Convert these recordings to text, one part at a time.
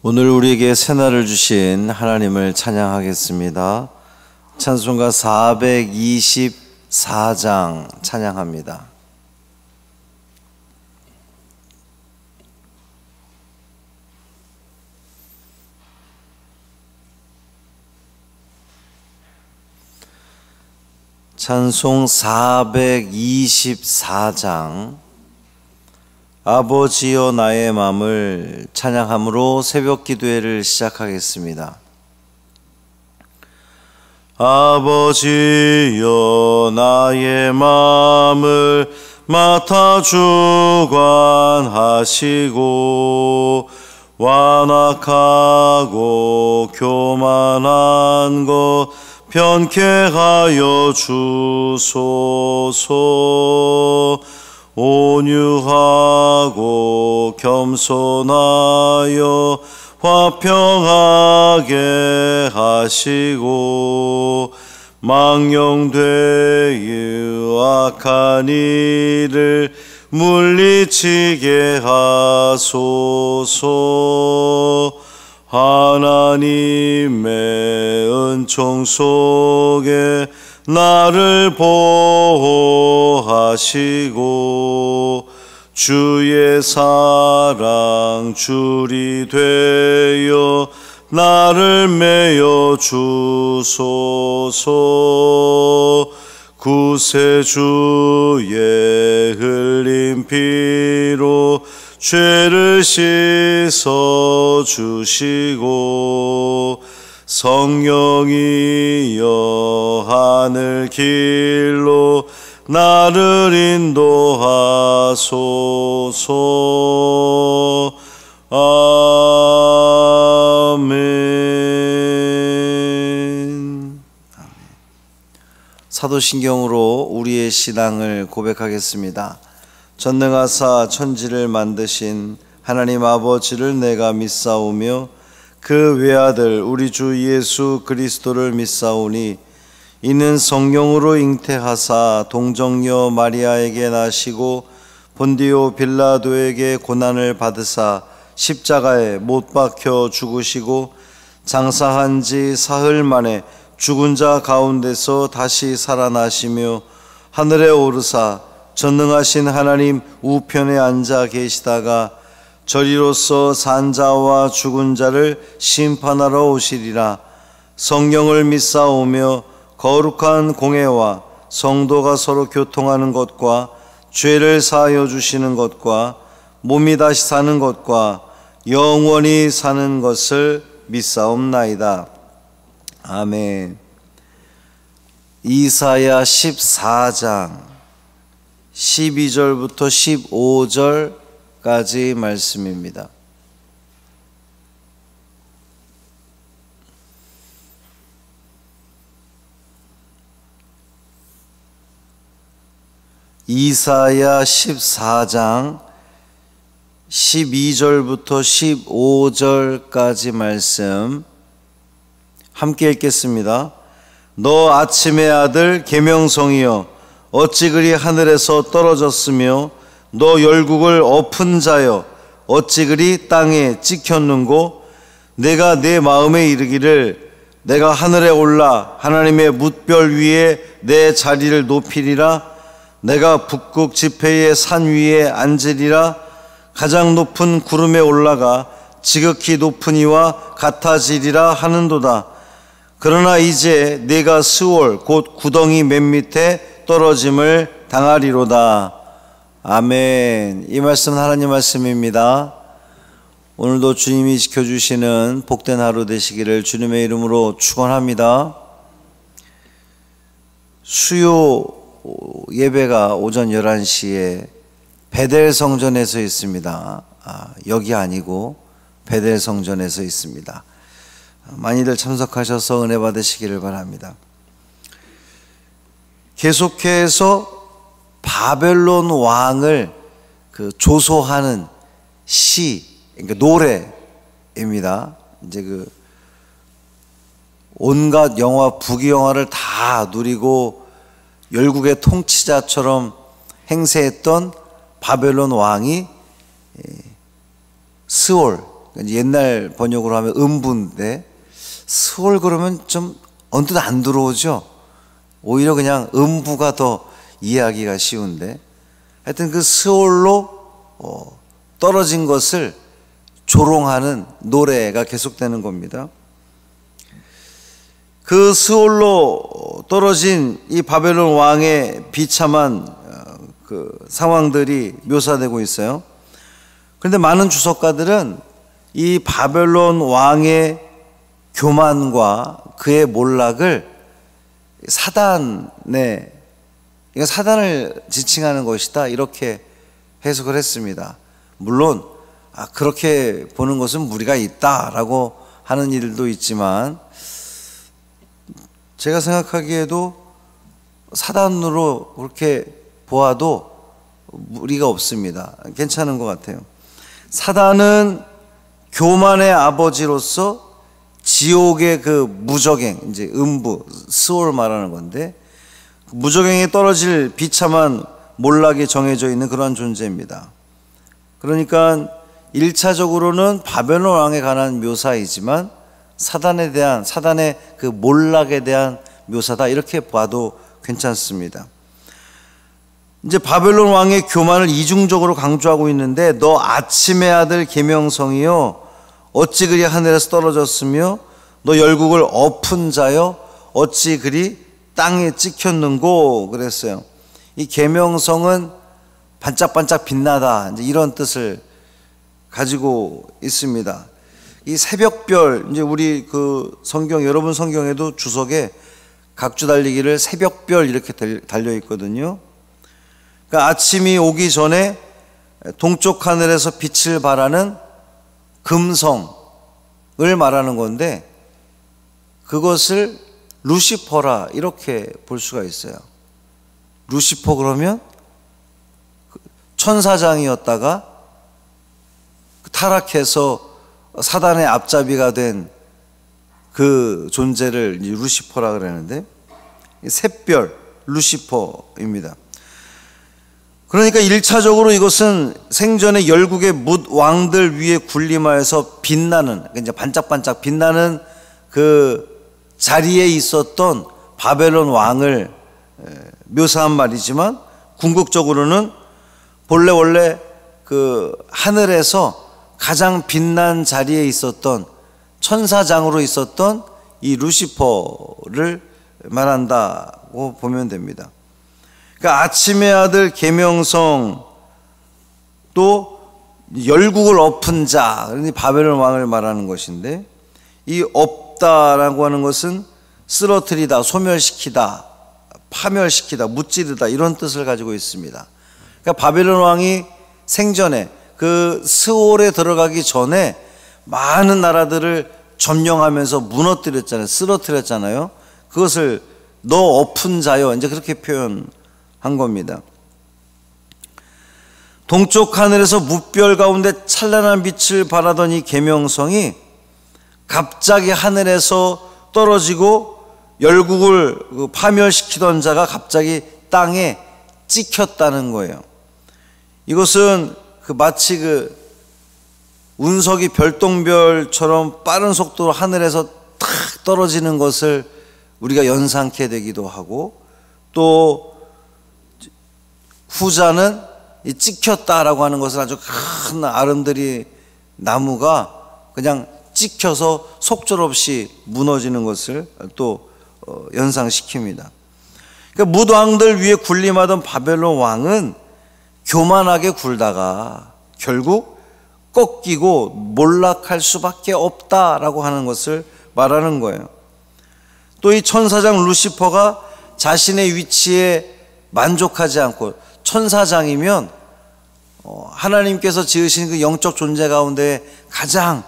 오늘 우리에게 새날을 주신 하나님을 찬양하겠습니다. 찬송가 424장 찬양합니다. 찬송 424장 아버지여 나의 맘을 찬양함으로 새벽 기도회를 시작하겠습니다. 아버지여 나의 맘을 맡아 주관하시고 완악하고 교만한 것 편케 하여 주소서. 온유하고 겸손하여 화평하게 하시고 망령되어 악한 일을 물리치게 하소서. 하나님의 은총 속에 나를 보호하시고 주의 사랑 줄이 되어 나를 메어 주소서. 구세주의 흘린 피로 죄를 씻어 주시고 성령이여 하늘 길로 나를 인도하소서. 아멘. 사도신경으로 우리의 신앙을 고백하겠습니다. 전능하사 천지를 만드신 하나님 아버지를 내가 믿사오며 그 외아들 우리 주 예수 그리스도를 믿사오니 이는 성령으로 잉태하사 동정녀 마리아에게 나시고 본디오 빌라도에게 고난을 받으사 십자가에 못 박혀 죽으시고 장사한 지 사흘 만에 죽은 자 가운데서 다시 살아나시며 하늘에 오르사 전능하신 하나님 우편에 앉아 계시다가 저리로서 산 자와 죽은 자를 심판하러 오시리라. 성령을 믿사오며 거룩한 공회와 성도가 서로 교통하는 것과 죄를 사하여 주시는 것과 몸이 다시 사는 것과 영원히 사는 것을 믿사옵나이다. 아멘. 이사야 14장 12절부터 15절까지 말씀입니다. 이사야 14장 12절부터 15절까지 말씀 함께 읽겠습니다. 너 아침의 아들 계명성이여 어찌 그리 하늘에서 떨어졌으며 너 열국을 엎은 자여 어찌 그리 땅에 찍혔는고. 내가 내 마음에 이르기를 내가 하늘에 올라 하나님의 뭇별 위에 내 자리를 높이리라. 내가 북극 지폐의 산 위에 앉으리라. 가장 높은 구름에 올라가 지극히 높은 이와 같아지리라 하는도다. 그러나 이제 내가 스올 곧 구덩이 맨 밑에 떨어짐을 당하리로다. 아멘. 이 말씀은 하나님 말씀입니다. 오늘도 주님이 지켜주시는 복된 하루 되시기를 주님의 이름으로 축원합니다. 수요 예배가 오전 11시에 베델 성전에서 있습니다. 여기 아니고 베델 성전에서 있습니다. 많이들 참석하셔서 은혜 받으시기를 바랍니다. 계속해서 바벨론 왕을 조소하는 시, 그러니까 노래입니다. 이제 온갖 영화, 부귀영화를 다 누리고 열국의 통치자처럼 행세했던 바벨론 왕이 스올, 옛날 번역으로 하면 음부인데 스올 그러면 좀 언뜻 안 들어오죠. 오히려 그냥 음부가 더 이해하기가 쉬운데, 하여튼 그 스올로 떨어진 것을 조롱하는 노래가 계속되는 겁니다. 그 스올로 떨어진 이 바벨론 왕의 비참한 그 상황들이 묘사되고 있어요. 그런데 많은 주석가들은 이 바벨론 왕의 교만과 그의 몰락을 사단을 지칭하는 것이다, 이렇게 해석을 했습니다. 물론 그렇게 보는 것은 무리가 있다라고 하는 일도 있지만, 제가 생각하기에도 사단으로 그렇게 보아도 무리가 없습니다. 괜찮은 것 같아요. 사단은 교만의 아버지로서 지옥의 그 무저갱, 이제 음부, 스올 말하는 건데, 무저갱에 떨어질 비참한 몰락이 정해져 있는 그러한 존재입니다. 그러니까 1차적으로는 바벨론 왕에 관한 묘사이지만 사단의 그 몰락에 대한 묘사다, 이렇게 봐도 괜찮습니다. 이제 바벨론 왕의 교만을 이중적으로 강조하고 있는데, 너 아침의 아들 계명성이요 어찌 그리 하늘에서 떨어졌으며 너 열국을 엎은 자여 어찌 그리 땅에 찍혔는고 그랬어요. 이 계명성은 반짝반짝 빛나다, 이제 이런 뜻을 가지고 있습니다. 이 새벽별, 이제 우리 그 성경, 여러분 성경에도 주석에 각주 달리기를 새벽별 이렇게 달려 있거든요. 그러니까 아침이 오기 전에 동쪽 하늘에서 빛을 발하는 금성을 말하는 건데, 그것을 루시퍼라 이렇게 볼 수가 있어요. 루시퍼 그러면 천사장이었다가 타락해서 사단의 앞잡이가 된 그 존재를 루시퍼라 그러는데, 샛별 루시퍼입니다. 그러니까 1차적으로 이것은 생전에 열국의 뭇 왕들 위에 군림하여서 빛나는, 이제 반짝반짝 빛나는 그 자리에 있었던 바벨론 왕을 묘사한 말이지만, 궁극적으로는 원래 그 하늘에서 가장 빛난 자리에 있었던 천사장으로 있었던 이 루시퍼를 말한다고 보면 됩니다. 그러니까 아침의 아들 계명성, 또 열국을 엎은 자, 그러니 바벨론 왕을 말하는 것인데, 이 엎다라고 하는 것은 쓰러뜨리다, 소멸시키다, 파멸시키다, 무찌르다, 이런 뜻을 가지고 있습니다. 그러니까 바벨론 왕이 생전에 그 스올에 들어가기 전에 많은 나라들을 점령하면서 무너뜨렸잖아요. 쓰러뜨렸잖아요. 그것을 너 엎은 자여, 이제 그렇게 표현한 겁니다. 동쪽 하늘에서 무별 가운데 찬란한 빛을 발하던 이 계명성이 갑자기 하늘에서 떨어지고 열국을 파멸시키던 자가 갑자기 땅에 찍혔다는 거예요. 이것은 마치 운석이 별똥별처럼 빠른 속도로 하늘에서 탁 떨어지는 것을 우리가 연상케 되기도 하고, 또 후자는 이 찍혔다라고 하는 것은 아주 큰 아름드리 나무가 그냥 찍혀서 속절없이 무너지는 것을 또 연상시킵니다. 그러니까 뭇왕들 위에 군림하던 바벨론 왕은 교만하게 굴다가 결국 꺾이고 몰락할 수밖에 없다라고 하는 것을 말하는 거예요. 또 이 천사장 루시퍼가 자신의 위치에 만족하지 않고, 천사장이면 하나님께서 지으신 그 영적 존재 가운데 가장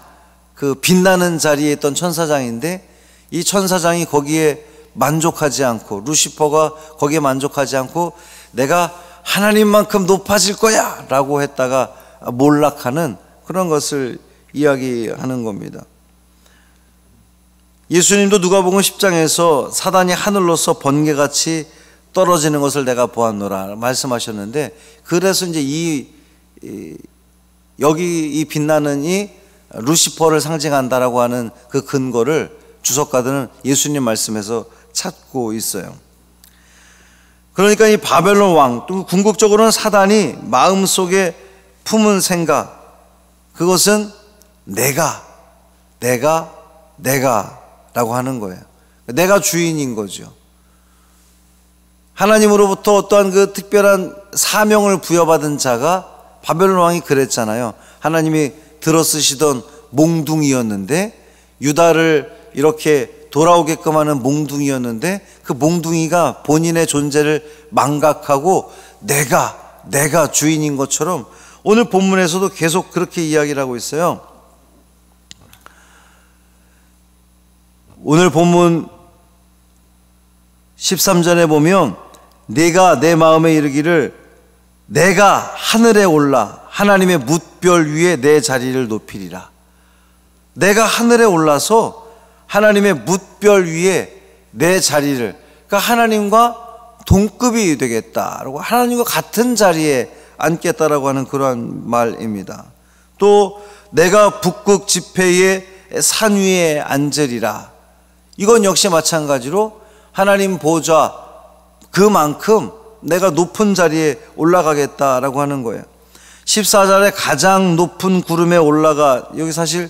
그 빛나는 자리에 있던 천사장인데, 이 천사장이 거기에 만족하지 않고, 루시퍼가 거기에 만족하지 않고 내가 하나님만큼 높아질 거야 라고 했다가 몰락하는 그런 것을 이야기하는 겁니다. 예수님도 누가복음 10장에서 사단이 하늘로서 번개같이 떨어지는 것을 내가 보았노라 말씀하셨는데, 그래서 이제 여기 이 빛나는 이 루시퍼를 상징한다라고 하는 그 근거를 주석가들은 예수님 말씀에서 찾고 있어요. 그러니까 이 바벨론 왕, 또 궁극적으로는 사단이 마음속에 품은 생각, 그것은 내가라고 하는 거예요. 내가 주인인 거죠. 하나님으로부터 어떠한 그 특별한 사명을 부여받은 자가, 바벨론 왕이 그랬잖아요. 하나님이 들어쓰시던 몽둥이였는데, 유다를 이렇게 돌아오게끔 하는 몽둥이였는데, 그 몽둥이가 본인의 존재를 망각하고 내가 주인인 것처럼 오늘 본문에서도 계속 그렇게 이야기를 하고 있어요. 오늘 본문 13절에 보면 네가 내 마음에 이르기를 내가 하늘에 올라 하나님의 뭇별 위에 내 자리를 높이리라. 내가 하늘에 올라서 하나님의 뭇별 위에 내 자리를, 그러니까 하나님과 동급이 되겠다라고, 하나님과 같은 자리에 앉겠다라고 하는 그러한 말입니다. 또 내가 북극 지폐의 산 위에 앉으리라. 이건 역시 마찬가지로 하나님 보좌 그만큼 내가 높은 자리에 올라가겠다라고 하는 거예요. 14절에 가장 높은 구름에 올라가, 여기 사실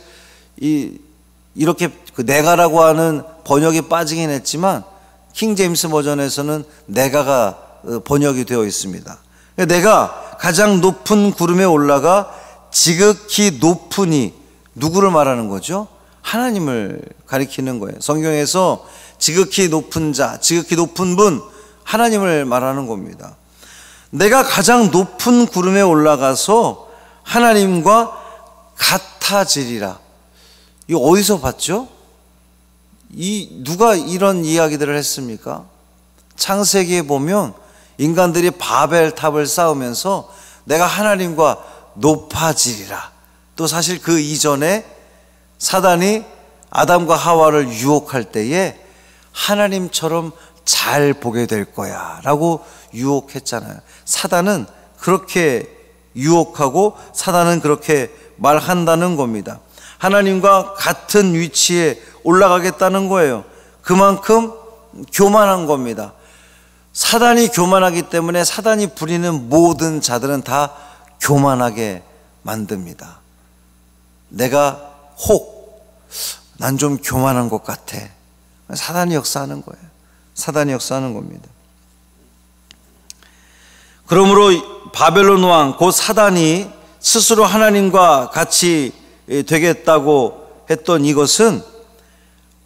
이렇게 내가라고 하는 번역이 빠지긴 했지만 킹 제임스 버전에서는 내가가 번역이 되어 있습니다. 내가 가장 높은 구름에 올라가 지극히 높으니, 누구를 말하는 거죠? 하나님을 가리키는 거예요. 성경에서 지극히 높은 자, 지극히 높은 분, 하나님을 말하는 겁니다. 내가 가장 높은 구름에 올라가서 하나님과 같아지리라. 이거 어디서 봤죠? 누가 이런 이야기들을 했습니까? 창세기에 보면 인간들이 바벨탑을 쌓으면서 내가 하나님과 높아지리라. 또 사실 그 이전에 사단이 아담과 하와를 유혹할 때에 하나님처럼 잘 보게 될 거야 라고 유혹했잖아요. 사단은 그렇게 유혹하고 사단은 그렇게 말한다는 겁니다. 하나님과 같은 위치에 올라가겠다는 거예요. 그만큼 교만한 겁니다. 사단이 교만하기 때문에 사단이 부리는 모든 자들은 다 교만하게 만듭니다. 내가 난 좀 교만한 것 같아. 사단이 역사하는 거예요. 사단이 역사하는 겁니다. 그러므로 바벨론 왕 곧 사단이 스스로 하나님과 같이 되겠다고 했던 이것은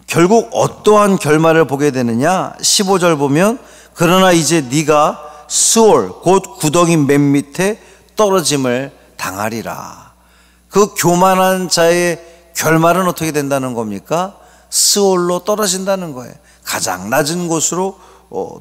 결국 어떠한 결말을 보게 되느냐? 15절 보면 그러나 이제 네가 스올 곧 구덩이 맨 밑에 떨어짐을 당하리라. 그 교만한 자의 결말은 어떻게 된다는 겁니까? 스올로 떨어진다는 거예요. 가장 낮은 곳으로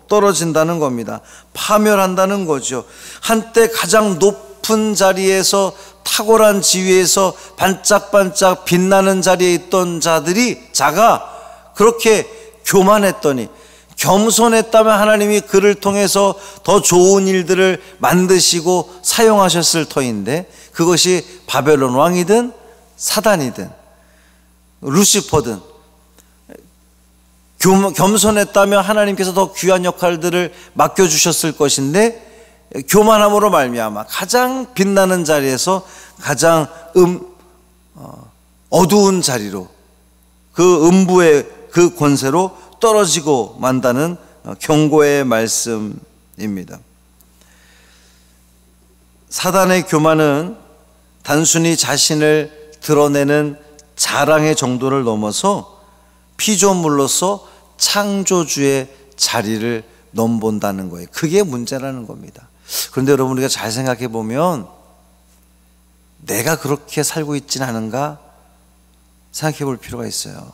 떨어진다는 겁니다. 파멸한다는 거죠. 한때 가장 높은 자리에서, 탁월한 지위에서 반짝반짝 빛나는 자리에 있던 자가 그렇게 교만했더니, 겸손했다면 하나님이 그를 통해서 더 좋은 일들을 만드시고 사용하셨을 터인데, 그것이 바벨론 왕이든 사단이든 루시퍼든 겸손했다면 하나님께서 더 귀한 역할들을 맡겨주셨을 것인데, 교만함으로 말미암아 가장 빛나는 자리에서 가장 어두운 자리로, 그 음부의 그 권세로 떨어지고 만다는 경고의 말씀입니다. 사단의 교만은 단순히 자신을 드러내는 자랑의 정도를 넘어서 피조물로서 창조주의 자리를 넘본다는 거예요. 그게 문제라는 겁니다. 그런데 여러분, 우리가 잘 생각해 보면 내가 그렇게 살고 있지는 않은가 생각해 볼 필요가 있어요.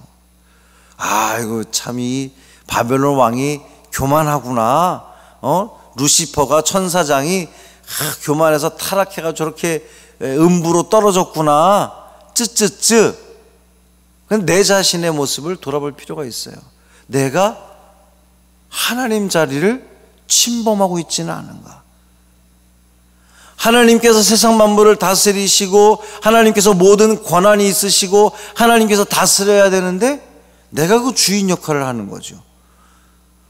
아이고, 참 이 바벨론 왕이 교만하구나. 루시퍼가, 천사장이 교만해서 타락해가 저렇게 음부로 떨어졌구나. 쯔쯔쯔. 내 자신의 모습을 돌아볼 필요가 있어요. 내가 하나님 자리를 침범하고 있지는 않은가? 하나님께서 세상 만물을 다스리시고 하나님께서 모든 권한이 있으시고 하나님께서 다스려야 되는데 내가 그 주인 역할을 하는 거죠.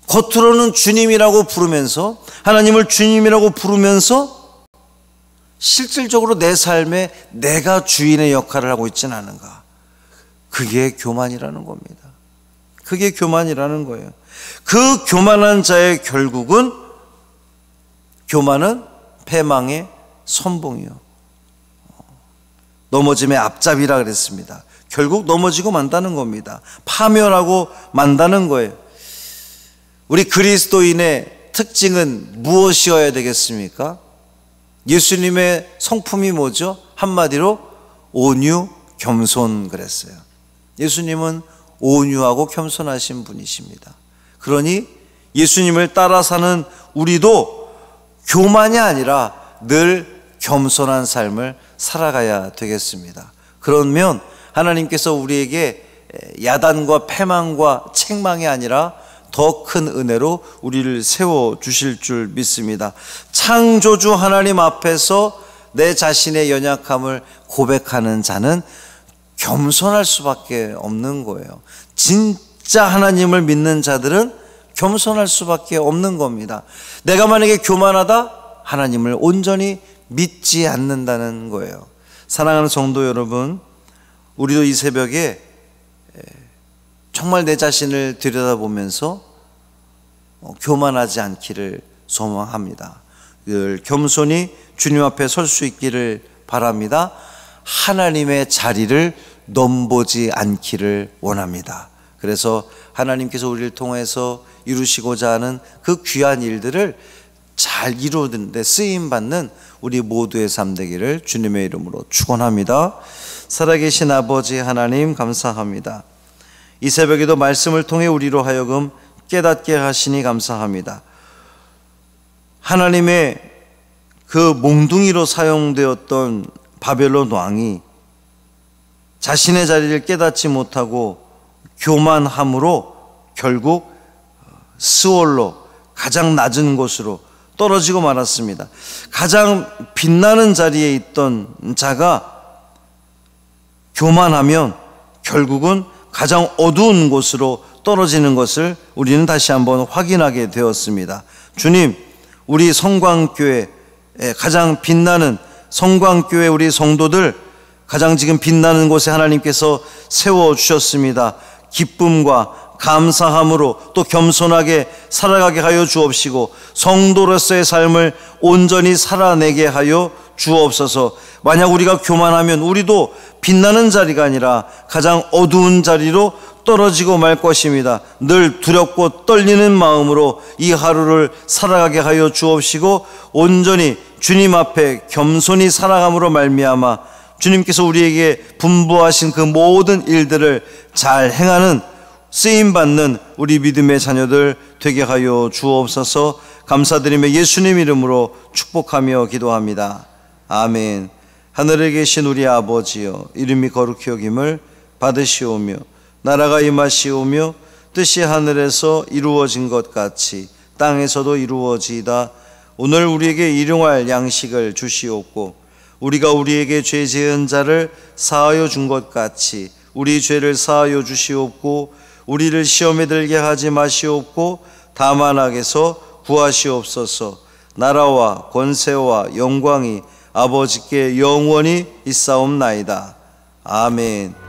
겉으로는 주님이라고 부르면서, 하나님을 주님이라고 부르면서 실질적으로 내 삶에 내가 주인의 역할을 하고 있지는 않은가. 그게 교만이라는 겁니다. 그게 교만이라는 거예요. 그 교만한 자의 결국은, 교만은 패망의 선봉이요, 넘어짐의 앞잡이라 그랬습니다. 결국 넘어지고 만다는 겁니다. 파멸하고 만다는 거예요. 우리 그리스도인의 특징은 무엇이어야 되겠습니까? 예수님의 성품이 뭐죠? 한마디로 온유, 겸손 그랬어요. 예수님은 온유하고 겸손하신 분이십니다. 그러니 예수님을 따라 사는 우리도 교만이 아니라 늘 겸손한 삶을 살아가야 되겠습니다. 그러면 하나님께서 우리에게 야단과 패망과 책망이 아니라 더 큰 은혜로 우리를 세워주실 줄 믿습니다. 창조주 하나님 앞에서 내 자신의 연약함을 고백하는 자는 겸손할 수밖에 없는 거예요. 진짜 하나님을 믿는 자들은 겸손할 수밖에 없는 겁니다. 내가 만약에 교만하다, 하나님을 온전히 믿지 않는다는 거예요. 사랑하는 성도 여러분, 우리도 이 새벽에 정말 내 자신을 들여다보면서 교만하지 않기를 소망합니다. 늘 겸손히 주님 앞에 설 수 있기를 바랍니다. 하나님의 자리를 넘보지 않기를 원합니다. 그래서 하나님께서 우리를 통해서 이루시고자 하는 그 귀한 일들을 잘 이루는 데 쓰임받는 우리 모두의 삶 되기를 주님의 이름으로 축원합니다. 살아계신 아버지 하나님, 감사합니다. 이 새벽에도 말씀을 통해 우리로 하여금 깨닫게 하시니 감사합니다. 하나님의 그 몽둥이로 사용되었던 바벨론 왕이 자신의 자리를 깨닫지 못하고 교만함으로 결국 스올로, 가장 낮은 곳으로 떨어지고 말았습니다. 가장 빛나는 자리에 있던 자가 교만하면 결국은 가장 어두운 곳으로 떨어지는 것을 우리는 다시 한번 확인하게 되었습니다. 주님, 우리 성광교회 가장 빛나는 성광교회 우리 성도들 가장 지금 빛나는 곳에 하나님께서 세워주셨습니다. 기쁨과 감사함으로 또 겸손하게 살아가게 하여 주옵시고 성도로서의 삶을 온전히 살아내게 하여 주옵소서. 만약 우리가 교만하면 우리도 빛나는 자리가 아니라 가장 어두운 자리로 떨어지고 말 것입니다. 늘 두렵고 떨리는 마음으로 이 하루를 살아가게 하여 주옵시고 온전히 주님 앞에 겸손히 살아감으로 말미암아 주님께서 우리에게 분부하신 그 모든 일들을 잘 행하는 쓰임받는 우리 믿음의 자녀들 되게 하여 주옵소서. 감사드리며 예수님 이름으로 축복하며 기도합니다. 아멘. 하늘에 계신 우리 아버지여, 이름이 거룩히 여김을 받으시오며 나라가 임하시오며 뜻이 하늘에서 이루어진 것 같이 땅에서도 이루어지이다. 오늘 우리에게 일용할 양식을 주시옵고 우리가 우리에게 죄 지은 자를 사하여 준 것 같이 우리 죄를 사하여 주시옵고 우리를 시험에 들게 하지 마시옵고 다만 악에서 구하시옵소서. 나라와 권세와 영광이 아버지께 영원히 있사옵나이다. 아멘.